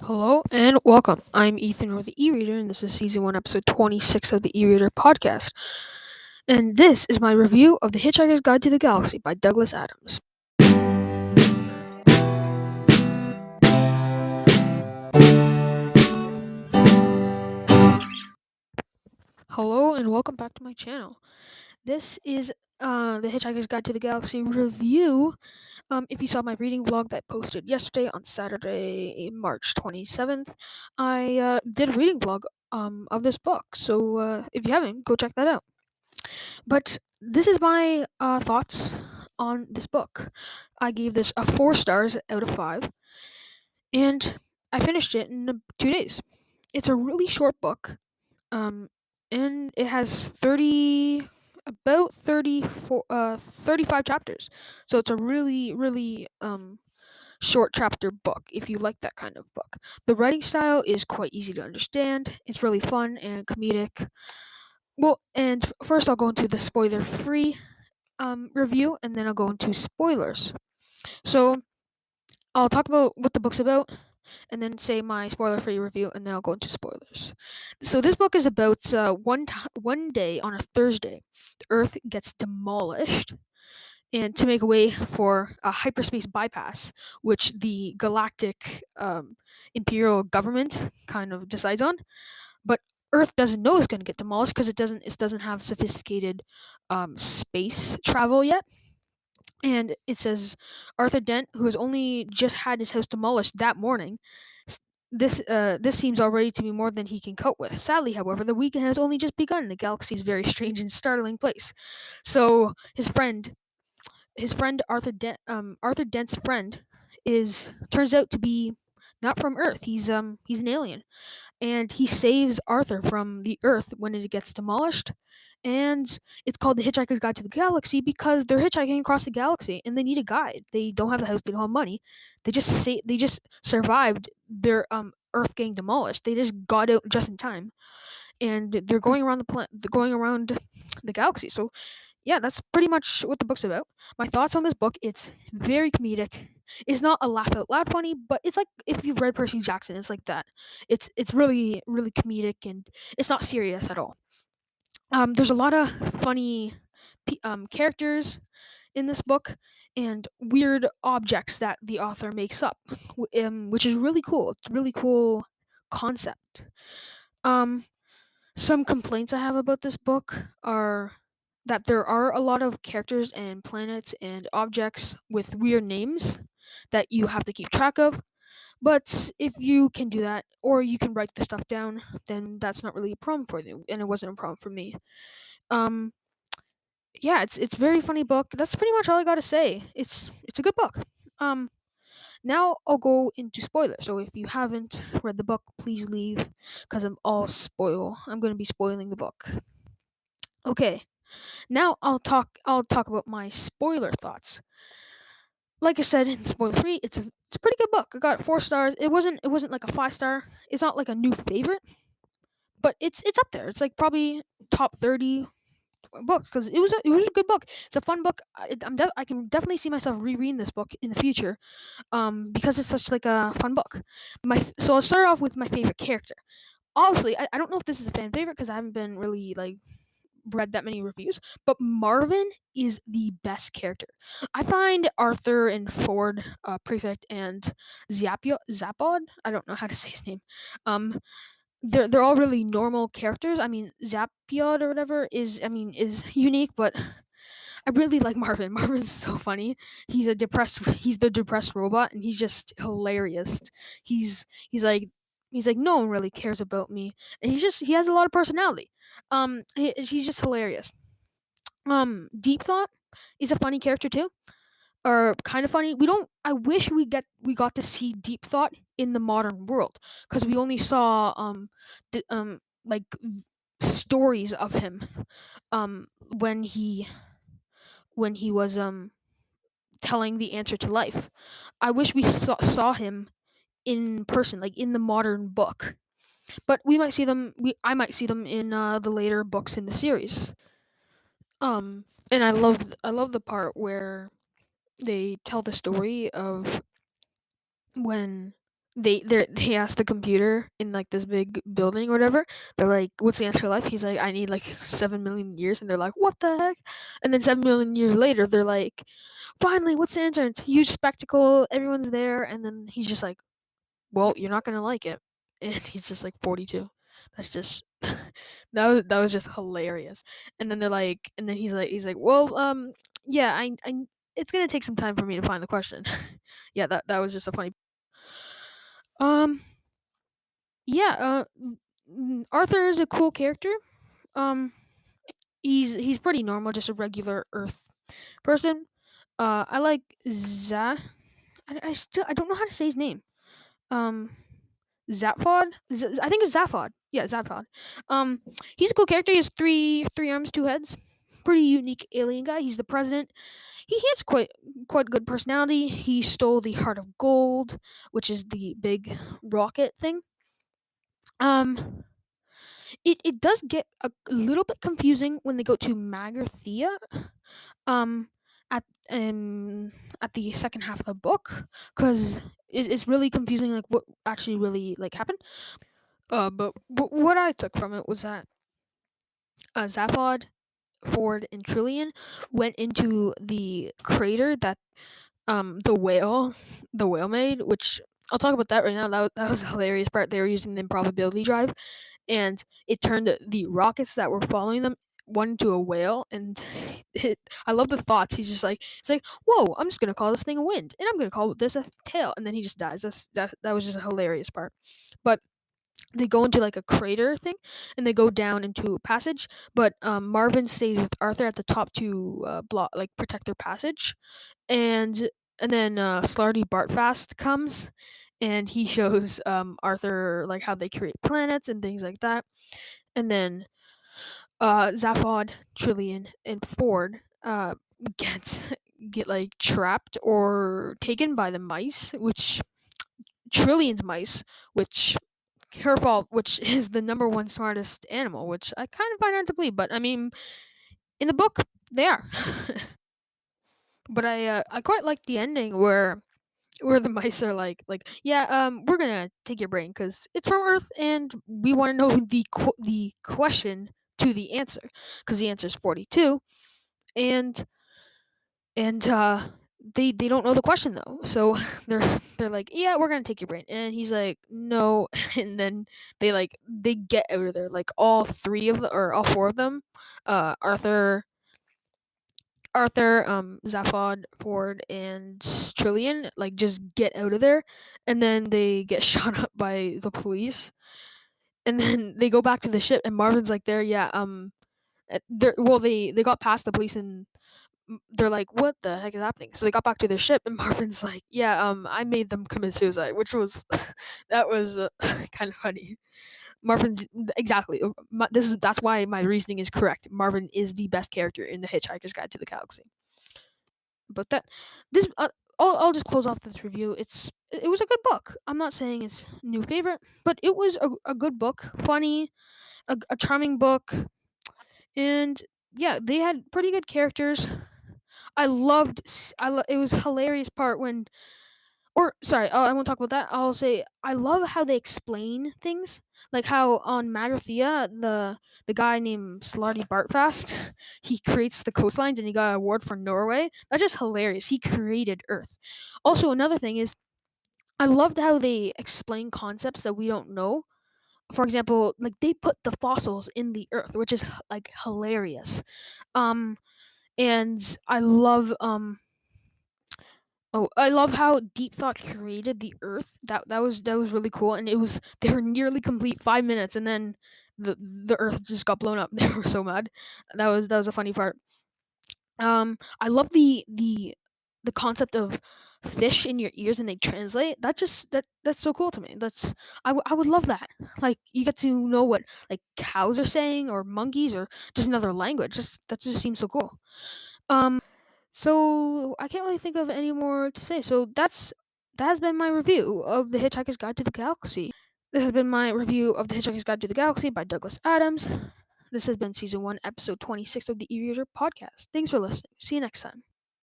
Hello and welcome. I'm Ethan or the E-Reader, and this is Season 1, Episode 26 of the E-Reader podcast. And this is my review of The Hitchhiker's Guide to the Galaxy by Douglas Adams. Hello and welcome back to my channel. This is The Hitchhiker's Guide to the Galaxy review. If you saw my reading vlog that I posted yesterday on Saturday, March 27th, I did a reading vlog of this book. So if you haven't, go check that out. But this is my thoughts on this book. I gave this a 4 stars out of 5, and I finished it in 2 days. It's a really short book, um, and it has 35 chapters. So it's a really short chapter book if you like that kind of book. The writing style is quite easy to understand. It's really fun and comedic. Well, and first I'll go into the spoiler-free review, and then I'll go into spoilers. So I'll talk about what the book's about, and then say my spoiler-free review, and then I'll go into spoilers. So this book is about one day on a Thursday, the Earth gets demolished, and to make a way for a hyperspace bypass, which the galactic imperial government kind of decides on, but Earth doesn't know it's going to get demolished because it doesn't have sophisticated space travel yet. And it says Arthur Dent, who has only just had his house demolished that morning. This seems already to be more than he can cope with. Sadly, however, the weekend has only just begun. The galaxy is a very strange and startling place. So his friend Arthur Dent's friend is turns out to be not from Earth. He's an alien, and he saves Arthur from the Earth when it gets demolished. And it's called The Hitchhiker's Guide to the Galaxy because they're hitchhiking across the galaxy and they need a guide. They don't have a house, they don't have money. They just survived their Earth getting demolished. They just got out just in time, and they're going around the galaxy. So yeah, that's pretty much what the book's about. My thoughts on this book: it's very comedic. It's not a laugh out loud funny, but it's like if you've read Percy Jackson, it's like that. It's really comedic, and it's not serious at all. There's a lot of funny characters in this book and weird objects that the author makes up, which is really cool. It's a really cool concept. Um, some complaints I have about this book are that there are a lot of characters and planets and objects with weird names that you have to keep track of. But if you can do that, or you can write the stuff down, then that's not really a problem for you, and it wasn't a problem for me. Um, yeah, it's a very funny book. That's pretty much all I gotta say. It's a good book. Um, Now I'll go into spoilers. So if you haven't read the book, please leave, because I'm gonna be spoiling the book. Okay. Now I'll talk about my spoiler thoughts. Like I said, in spoiler free, it's a pretty good book. I got 4 stars. It wasn't like a 5 star. It's not like a new favorite, but it's up there. It's like probably top 30 book because it was a good book. It's a fun book. I can definitely see myself rereading this book in the future. Because it's such like a fun book. So I'll start off with my favorite character. Obviously, I don't know if this is a fan favorite because I haven't been really like read that many reviews, but Marvin is the best character. I find Arthur and Ford, Prefect, and Zapod. I don't know how to say his name. Um, they're all really normal characters. I mean, Zapiod or whatever is unique, but I really like Marvin. Marvin's so funny. He's the depressed robot, and he's just hilarious. He's he's like he's like no one really cares about me, and he has a lot of personality. He's just hilarious. Deep Thought is a funny character too, or kind of funny. We don't. I wish we got to see Deep Thought in the modern world because we only saw like stories of him um when he when he was telling the answer to life. I wish we saw him in person, like in the modern book. But we might see them. I might see them in the later books in the series. And I love the part where they tell the story of when they ask the computer in like this big building or whatever. They're like, "What's the answer to life?" He's like, "I need like 7 million years," and they're like, "What the heck?" And then 7 million years later, they're like, "Finally, what's the answer?" It's a huge spectacle. Everyone's there, and then he's just like, "Well, you're not gonna like it," and he's just like 42. That's just that was just hilarious. And then they're like, and then he's like, "Well, yeah, it's gonna take some time for me to find the question." Yeah, that was just a funny. Um, yeah, Arthur is a cool character. Um, he's pretty normal, just a regular Earth person. I like I don't know how to say his name. Um, Zaphod. I think it's Zaphod. Yeah, Zaphod. Um, he's a cool character. He has three arms, two heads. Pretty unique alien guy. He's the president. He has quite good personality. He stole the heart of gold, which is the big rocket thing. Um, it does get a little bit confusing when they go to Magrathea. Um, at at the second half of the book, because it's really confusing, like what actually really like happened. But what I took from it was that Zaphod, Ford, and Trillian went into the crater that the whale made, which I'll talk about that right now. That was a hilarious part. They were using the improbability drive, and it turned the rockets that were following them one into a whale. And I love the thoughts. It's like, whoa, I'm just gonna call this thing a wind, and I'm gonna call this a tail, and then he just dies. That was just a hilarious part. But they go into like a crater thing, and they go down into a passage. But Marvin stays with Arthur at the top to block, like protect their passage. And then Slarty Bartfast comes, and he shows Arthur like how they create planets and things like that. And then Zaphod, Trillian, and Ford get get like trapped or taken by the mice, which Trillian's mice, which her fault, which is the number one smartest animal, which I kind of find hard to believe, but I mean, in the book they are. But I quite like the ending where the mice are like, yeah, we're gonna take your brain because it's from Earth and we want to know the question to the answer, because the answer is 42. And and uh they don't know the question though, so they're like, yeah, we're gonna take your brain, and he's like, no. And then they get out of there, like all three of them, or all four of them, Arthur, Zaphod, Ford, and Trillian, like just get out of there, and then they get shot up by the police, and then they go back to the ship, and Marvin's like, there, yeah, they got past the police, and they're like, what the heck is happening? So they got back to their ship, and Marvin's like, yeah, I made them commit suicide, which was that was kind of funny. Marvin's exactly. That's why my reasoning is correct. Marvin is the best character in the Hitchhiker's Guide to the Galaxy. But that this I'll just close off this review. It was a good book. I'm not saying it's new favorite, but it was a good book, funny, a charming book, and yeah, they had pretty good characters. It was a hilarious part when, or sorry, I won't talk about that. I'll say I love how they explain things, like how on Magrathea, the guy named Slarty Bartfast, he creates the coastlines and he got an award for Norway. That's just hilarious. He created Earth. Also, another thing is I loved how they explain concepts that we don't know. For example, like they put the fossils in the Earth, which is like hilarious. Um, and I love how Deep Thought created the Earth. That was really cool, and they were nearly complete 5 minutes, and then the Earth just got blown up. They were so mad. That was a funny part. I love the concept of fish in your ears and they translate. That's so cool to me. I would love that. Like you get to know what like cows are saying or monkeys or just another language. That just seems so cool. So I can't really think of any more to say. So that has been my review of The Hitchhiker's Guide to the Galaxy. This has been my review of The Hitchhiker's Guide to the Galaxy by Douglas Adams. This has been season 1, episode 26 of the E-Reader podcast. Thanks for listening. See you next time.